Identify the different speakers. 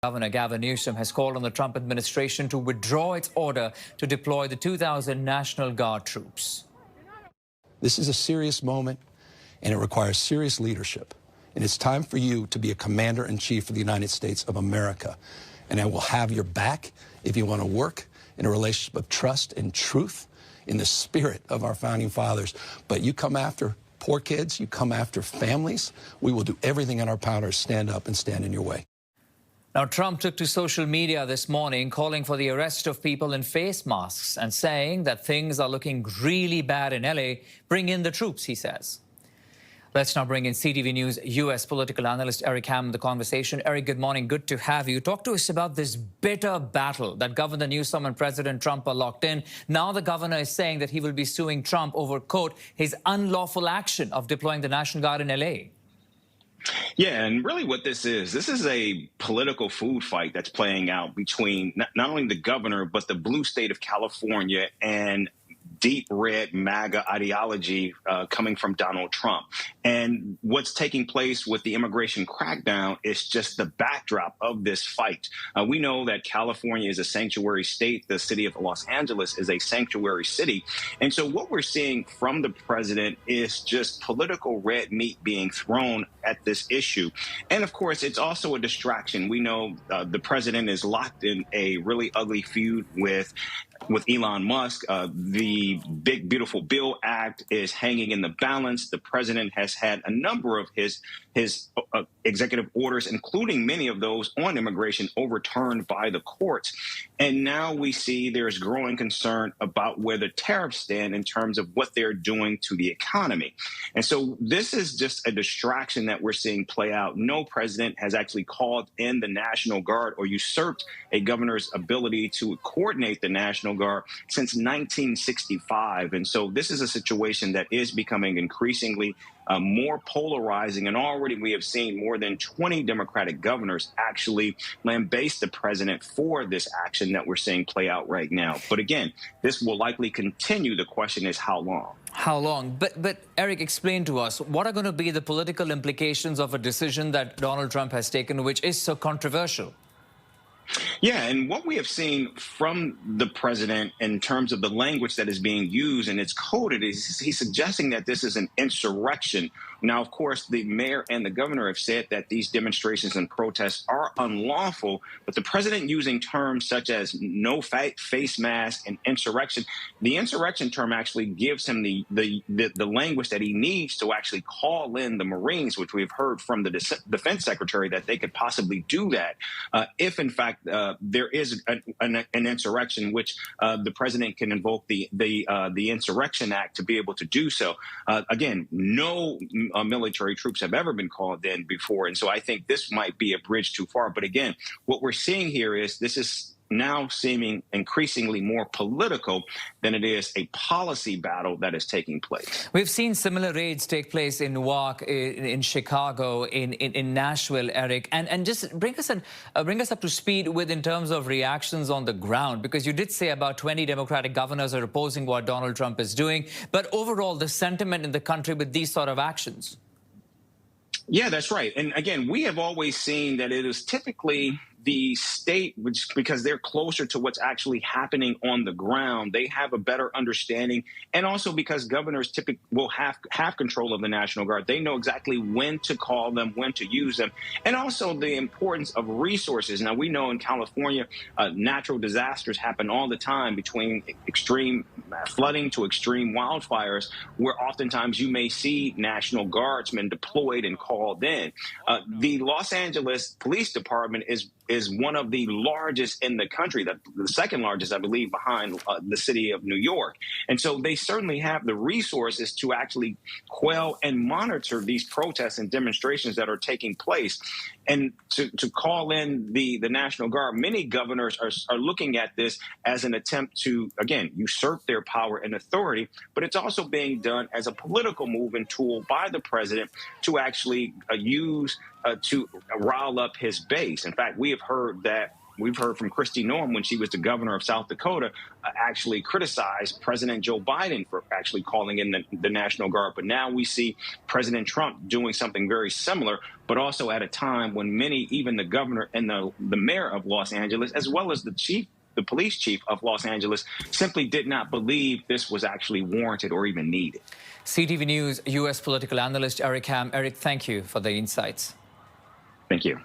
Speaker 1: Governor Gavin Newsom has called on the Trump administration to withdraw its order to deploy the 2,000 National Guard troops.
Speaker 2: This is a serious moment, and it requires serious leadership. And it's time for you to be a commander-in-chief of the United States of America. And I will have your back if you want to work in a relationship of trust and truth in the spirit of our founding fathers. But you come after poor kids, you come after families, we will do everything in our power to stand up and stand in your way.
Speaker 1: Now, Trump took to social media this morning calling for the arrest of people in face masks and saying that things are looking really bad in LA. Bring in the troops, he says. Let's now bring in CTV News U.S. political analyst Eric Ham in the conversation. Eric, good morning. Good to have you. Talk to us about this bitter battle that Governor Newsom and President Trump are locked in. Now the governor is saying that he will be suing Trump over, quote, his unlawful action of deploying the National Guard in L.A.
Speaker 3: Yeah, and really what this is a political food fight that's playing out between not only the governor, but the blue state of California and deep red MAGA ideology coming from Donald Trump. And what's taking place with the immigration crackdown is just the backdrop of this fight. We know that California is a sanctuary state. The city of Los Angeles is a sanctuary city. And so what we're seeing from the president is just political red meat being thrown at this issue. And of course, it's also a distraction. We know the president is locked in a really ugly feud with Elon Musk. The Big Beautiful Bill Act is hanging in the balance. The president has had a number of his executive orders, including many of those on immigration, overturned by the courts. And now we see there's growing concern about where the tariffs stand in terms of what they're doing to the economy. And so this is just a distraction that we're seeing play out. No president has actually called in the National Guard or usurped a governor's ability to coordinate the National Guard since 1965. And so this is a situation that is becoming increasingly more polarizing. And already we have seen more than 20 Democratic governors actually lambaste the president for this action that we're seeing play out right now. But again, this will likely continue. The question is how long?
Speaker 1: How long? But Eric, explain to us, what are going to be the political implications of a decision that Donald Trump has taken, which is so controversial?
Speaker 3: Yeah, and what we have seen from the president in terms of the language that is being used and it's coded is he's suggesting that this is an insurrection. Now, of course, the mayor and the governor have said that these demonstrations and protests are unlawful, but the president using terms such as no face mask and insurrection, the insurrection term actually gives him the language that he needs to actually call in the Marines, which we've heard from the defense secretary that they could possibly do that if, in fact, there is an insurrection, which the president can invoke the Insurrection Act to be able to do so. Again, no military troops have ever been called in before. And so I think this might be a bridge too far. But again, what we're seeing here is this is now seeming increasingly more political than it is a policy battle that is taking place.
Speaker 1: We've seen similar raids take place in Newark, in Chicago, in Nashville, Eric, and just bring us up to speed with in terms of reactions on the ground, because you did say about 20 Democratic governors are opposing what Donald Trump is doing, but overall the sentiment in the country with these sort of actions.
Speaker 3: Yeah, that's right. And again, we have always seen that it is typically the state, which because they're closer to what's actually happening on the ground, they have a better understanding. And also because governors typically will have control of the National Guard. They know exactly when to call them, when to use them, and also the importance of resources. Now, we know in California, natural disasters happen all the time, between extreme flooding to extreme wildfires, where oftentimes you may see National Guardsmen deployed and called in. The Los Angeles Police Department is one of the largest in the country, the second largest, I believe, behind the city of New York. And so they certainly have the resources to actually quell and monitor these protests and demonstrations that are taking place. And to call in the National Guard, many governors are looking at this as an attempt to, again, usurp their power and authority, but it's also being done as a political move and tool by the president to actually use to rile up his base. In fact, we have heard that We've heard from Kristi Noem when she was the governor of South Dakota, actually criticized President Joe Biden for actually calling in the National Guard. But now we see President Trump doing something very similar, but also at a time when many, even the governor and the mayor of Los Angeles, as well as the police chief of Los Angeles, simply did not believe this was actually warranted or even needed.
Speaker 1: CTV News U.S. political analyst Eric Ham. Eric, thank you for the insights.
Speaker 3: Thank you.